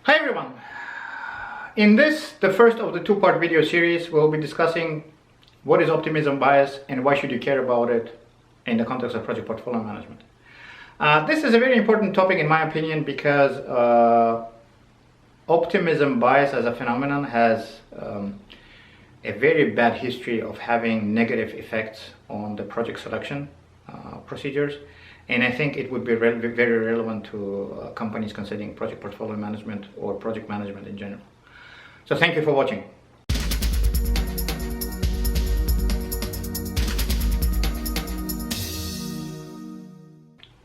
Hi everyone! In this, the first of the two-part video series, we'll be discussing what is optimism bias and why should you care about it in the context of project portfolio management. This is a very important topic in my opinion because optimism bias as a phenomenon has a very bad history of having negative effects on the project selection procedures. And I think it would be very relevant to companies considering project portfolio management or project management in general. So thank you for watching.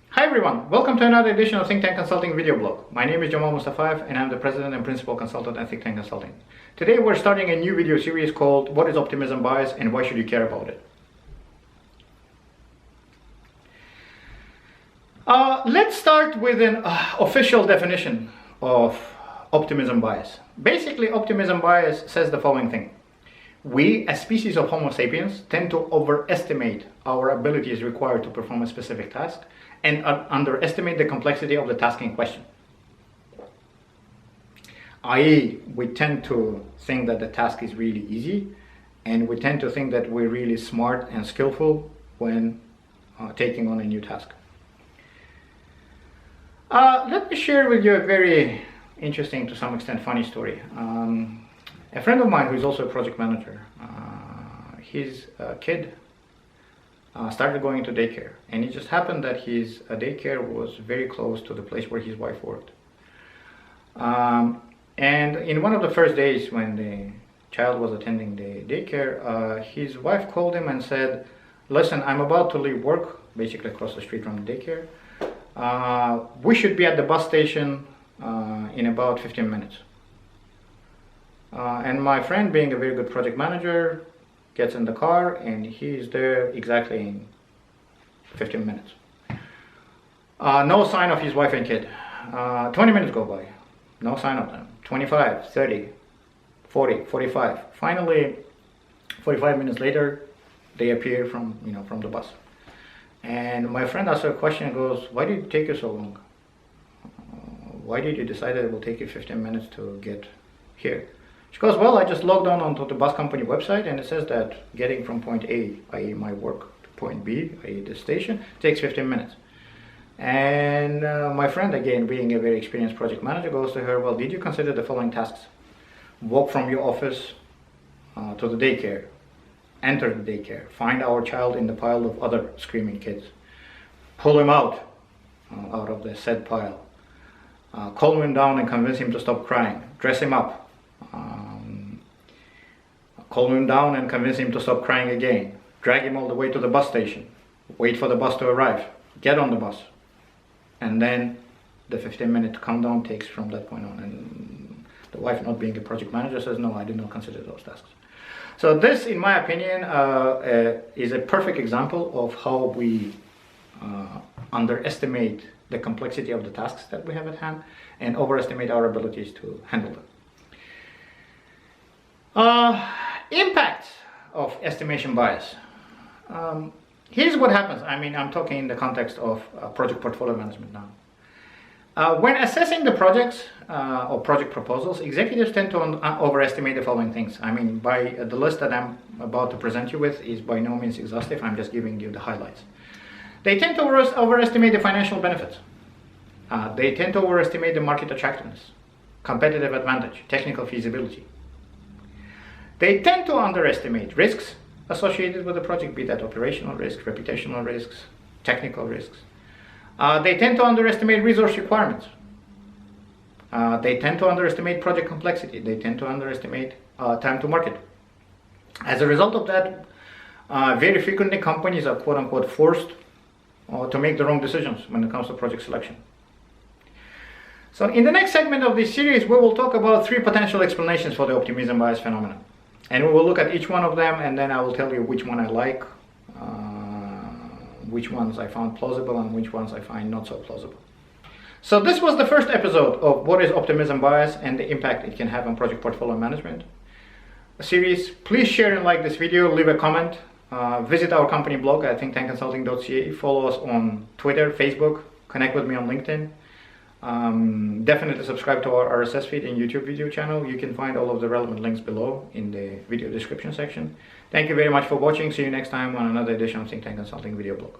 Hi everyone, welcome to another edition of Think Tank Consulting video blog. My name is Jamal and I'm the President and Principal Consultant at Think Tank Consulting. Today we're starting a new video series called What is Optimism Bias and Why Should You Care About It? Let's start with an official definition of optimism bias. Basically, optimism bias says the following thing. We, as species of Homo sapiens, tend to overestimate our abilities required to perform a specific task and underestimate the complexity of the task in question. I.e., we tend to think that the task is really easy, and we tend to think that we're really smart and skillful when taking on a new task. Let me share with you a very interesting, to some extent funny story. A friend of mine who is also a project manager, his kid started going to daycare, and it just happened that his daycare was very close to the place where his wife worked. And in one of the first days when the child was attending the daycare, his wife called him and said, "Listen, I'm about to leave work," basically across the street from the daycare. We should be at the bus station in about 15 minutes. And my friend, being a very good project manager, gets in the car and he's there exactly in 15 minutes. No sign of his wife and kid. 20 minutes go by, no sign of them. 25, 30, 40, 45. Finally, 45 minutes later, they appear from the bus. And my friend asked her a question and goes, "Why did it take you so long? Why did you decide that it will take you 15 minutes to get here?" She goes, "Well, I just logged on onto the bus company website and it says that getting from point A, i.e. my work, to point B, i.e. the station, takes 15 minutes. And my friend, again, being a very experienced project manager, goes to her, "Well, did you consider the following tasks? Walk from your office to the daycare. Enter the daycare, find our child in the pile of other screaming kids, pull him out of the said pile, calm him down and convince him to stop crying, dress him up, calm him down and convince him to stop crying again, drag him all the way to the bus station, wait for the bus to arrive, get on the bus." And then the 15-minute countdown takes from that point on. And the wife, not being a project manager, says, "No, I did not consider those tasks." So this, in my opinion, is a perfect example of how we underestimate the complexity of the tasks that we have at hand and overestimate our abilities to handle them. Impacts of estimation bias. Here's what happens. I'm talking in the context of project portfolio management now. When assessing the projects or project proposals, executives tend to overestimate the following things. By the list that I'm about to present you with is by no means exhaustive. I'm just giving you the highlights. They tend to overestimate the financial benefits. They tend to overestimate the market attractiveness, competitive advantage, technical feasibility. They tend to underestimate risks associated with the project, be that operational risks, reputational risks, technical risks. They tend to underestimate resource requirements. They tend to underestimate project complexity. They tend to underestimate time to market. As a result of that, very frequently companies are quote-unquote forced to make the wrong decisions when it comes to project selection. So in the next segment of this series, we will talk about 3 potential explanations for the optimism bias phenomenon. And we will look at each one of them, and then I will tell you which one I like, which ones I found plausible and which ones I find not so plausible. So this was the first episode of What is Optimism Bias and the impact it can have on project portfolio management series. Please share and like this video, leave a comment, visit our company blog at thinktankconsulting.ca, follow us on Twitter, Facebook, connect with me on LinkedIn. Definitely subscribe to our RSS feed and YouTube video channel. You can find all of the relevant links below in the video description section. Thank you very much for watching. See you next time on another edition of Think Tank Consulting video blog.